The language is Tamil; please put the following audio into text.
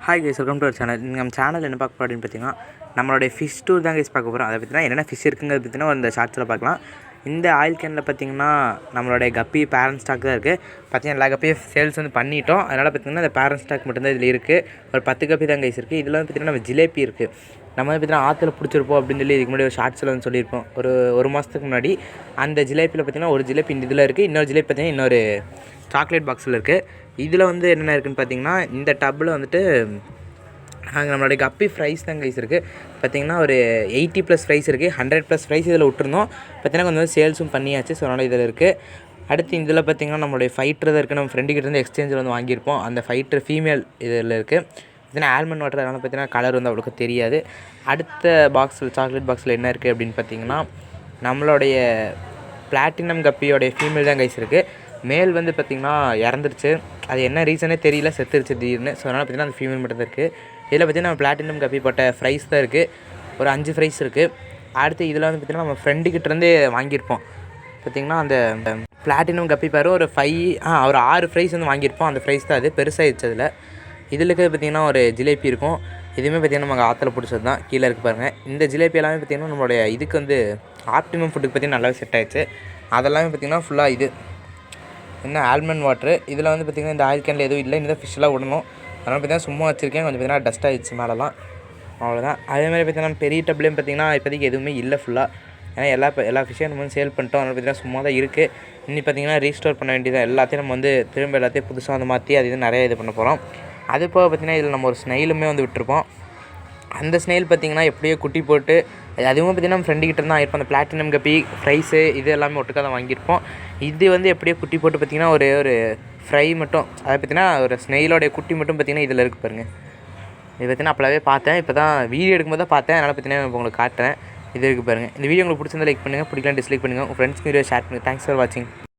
Hi guys, welcome to our channel. நம்ம சேனல் என்ன பார்க்க போகிறோம் அப்படின்னு பார்த்தீங்கன்னா, நம்மளுடைய ஃபிஷ் டூர் தான் கைஸ் பார்க்க போகிறோம். அதை பற்றினா என்னென்ன ஃபிஷ் இருக்குங்கிறது பற்றினா இந்த ஷார்ட்ஸில் பார்க்கலாம். இந்த ஆயில் கேனில் பார்த்திங்கன்னா நம்மளுடைய கப்பி பேரண்ட் ஸ்டாக் தான் இருக்குது. பார்த்திங்கன்னா எல்லா கப்பியும் சேல்ஸ் வந்து பண்ணிட்டோம். அதனால் பார்த்திங்கன்னா இந்த பேரண்ட் ஸ்டாக் மட்டும்தான் இதில் இருக்குது. ஒரு 10 கப்பி தான் கைஸ் இருக்குது. இதில் வந்து பார்த்திங்கன்னா நம்ம ஜிலேபி இருக்குது. நம்ம வந்து பார்த்திங்கன்னா ஆற்றுல பிடிச்சிருப்போம் அப்படின்னு சொல்லி இதுக்கு முன்னாடி ஒரு ஷார்ட்ஸில் வந்து சொல்லியிருப்போம். ஒரு மாதத்துக்கு முன்னாடி அந்த ஜிலேபியில் பார்த்திங்கன்னா ஒரு ஜிலேபி இந்த இதில் இருக்குது. இன்னொரு ஜிலேபி பார்த்திங்கன்னா இன்னொரு சாக்லேட் பாக்ஸில் இருக்குது. இதில் வந்து என்னென்ன இருக்குதுன்னு பார்த்திங்கன்னா, இந்த டப்பில் வந்துட்டு நம்மளுடைய கப்பி ஃப்ரைஸ் தான் கைஸ் இருக்குது. பார்த்திங்கன்னா ஒரு 80+ ஃப்ரைஸ் இருக்குது. 100+ ஃப்ரைஸ் இதில் விட்டுருந்தோம். பார்த்திங்கன்னா கொஞ்சம் சேல்ஸும் பண்ணியாச்சு. ஸோ அதனால் இதில் இருக்குது. அடுத்து இதில் பார்த்திங்கன்னா நம்மளுடைய ஃபைட்டர் தான் இருக்குது. நம்ம ஃப்ரெண்டுக்கிட்ட இருந்து எக்ஸ்சேஞ்சில் வந்து வாங்கியிருப்போம். அந்த ஃபைட்டர் ஃபீமேல் இதில் இருக்குது. பார்த்திங்கன்னா ஆல்மண்ட் வாட்டர், அதனால் பார்த்திங்கன்னா கலர் வந்து அவ்வளோக்கு தெரியாது. அடுத்த பாக்ஸில் சாக்லேட் பாக்ஸில் என்ன இருக்குது அப்படின்னு பார்த்திங்கன்னா, நம்மளுடைய பிளாட்டினம் கப்பியோடைய ஃபீமேல் தான் கைஸ் இருக்குது. மேல் வந்து பார்த்திங்கன்னா இறந்துருச்சு. அது என்ன ரீசனே தெரியல, செத்துருச்சு திடீர்னு. ஸோ அதனால் பார்த்திங்கன்னா அந்த ஃபீமேல் மட்டும் தான் இருக்குது. இதில் பார்த்திங்கன்னா நம்ம பிளாட்டினம் கப்பி போட்ட ஃப்ரைஸ் தான் இருக்குது. ஒரு 5 ஃப்ரைஸ் இருக்குது. அடுத்து இதில் வந்து பார்த்திங்கன்னா நம்ம ஃப்ரெண்டுக்கிட்டேருந்தே வாங்கியிருப்போம். பார்த்திங்கன்னா அந்த பிளாட்டினம் கப்பி பாரு ஒரு 6 ஃப்ரைஸ் வந்து வாங்கியிருப்போம். அந்த ஃப்ரைஸ் தான் அது பெருசாகிடுச்சு. இதில் இருக்கிறது பார்த்திங்கன்னா ஒரு ஜிலேபி இருக்கும். இதுவுமே பார்த்திங்கன்னா நம்ம ஆற்றுல பிடிச்சது தான். கீழே இருக்குது பாருங்கள். இந்த ஜிலேபி எல்லாமே பார்த்திங்கன்னா நம்மளுடைய இதுக்கு வந்து ஆப்டிமம் ஃபுட்டுக்கு பார்த்திங்கன்னா நல்லாவே செட் ஆகிடுச்சு. அதெல்லாமே பார்த்திங்கன்னா ஃபுல்லாக இது என்ன ஆல்மண்ட் வாட்ரு. இதில் வந்து பார்த்திங்கன்னா இந்த ஆயில் கேனில் எதுவும் இல்லை. இந்த ஃபிஷ்ஷெல்லாம் விடணும். அதனால் பார்த்திங்கன்னா சும்மா வச்சுருக்கேன். கொஞ்சம் பார்த்திங்கன்னா டஸ்ட் ஆகிடுச்சு மேலெலாம். அவ்வளோதான். அதேமாதிரி பார்த்திங்கன்னா பெரிய டப்லேயும் பார்த்திங்கன்னா இப்போதைக்கு எதுவுமே இல்லை ஃபுல்லாக. ஏன்னா எல்லா ஃபிஷ்ஷையும் நம்ம வந்து சேல் பண்ணிட்டோம். அதனால் பார்த்திங்கன்னா சும்மா தான் இருக்குது. இன்னி பார்த்திங்கன்னா ரீஸ்டோர் பண்ண வேண்டியது எல்லாத்தையும் நம்ம வந்து திரும்ப எல்லாத்தையும் புதுசாக வந்து மாற்றி அது நிறைய இது பண்ண போகிறோம். அது போக பார்த்திங்கன்னா இதில் நம்ம ஒரு ஸ்னெயிலுமே வந்து விட்டுருப்போம். அந்த ஸ்னெயில் பார்த்திங்கன்னா எப்படியோ குட்டி போட்டு அதுவும் பார்த்திங்கன்னா நம்ம ஃப்ரெண்டுக்கிட்ட தான் ஆகிருப்போம். அந்த பிளாட்டினம் கப்பி ஃப்ரைஸு இது எல்லாமே ஒட்டுக்காக தான் வாங்கியிருப்போம். இது வந்து எப்படியோ குட்டி போட்டு பார்த்திங்கன்னா ஒரு ஃப்ரை மட்டும், அதை பார்த்திங்கன்னா ஒரு ஸ்னெயிலோடைய குட்டி மட்டும் பார்த்திங்கன்னா இதில் இருக்குது பாருங்கள். இது பார்த்திங்கன்னா அப்போவே பார்த்தேன். இப்போ தான் வீடியோ எடுக்கும்போது தான் பார்த்தேன். அதனால் பார்த்திங்கன்னா உங்களுக்கு காட்டுறேன். இது இருக்குது பாருங்கள். இந்த வீடியோ உங்களுக்கு பிடிச்சிருந்தா லைக் பண்ணுங்கள், பிடிக்கலாம் டிஸ்லைக் பண்ணுங்கள். உங்கள் ஃப்ரெண்ட்ஸ்க்கு வீடியோ ஷேர் பண்ணுங்கள். தேங்க்ஸ் ஃபார் வாட்சிங்.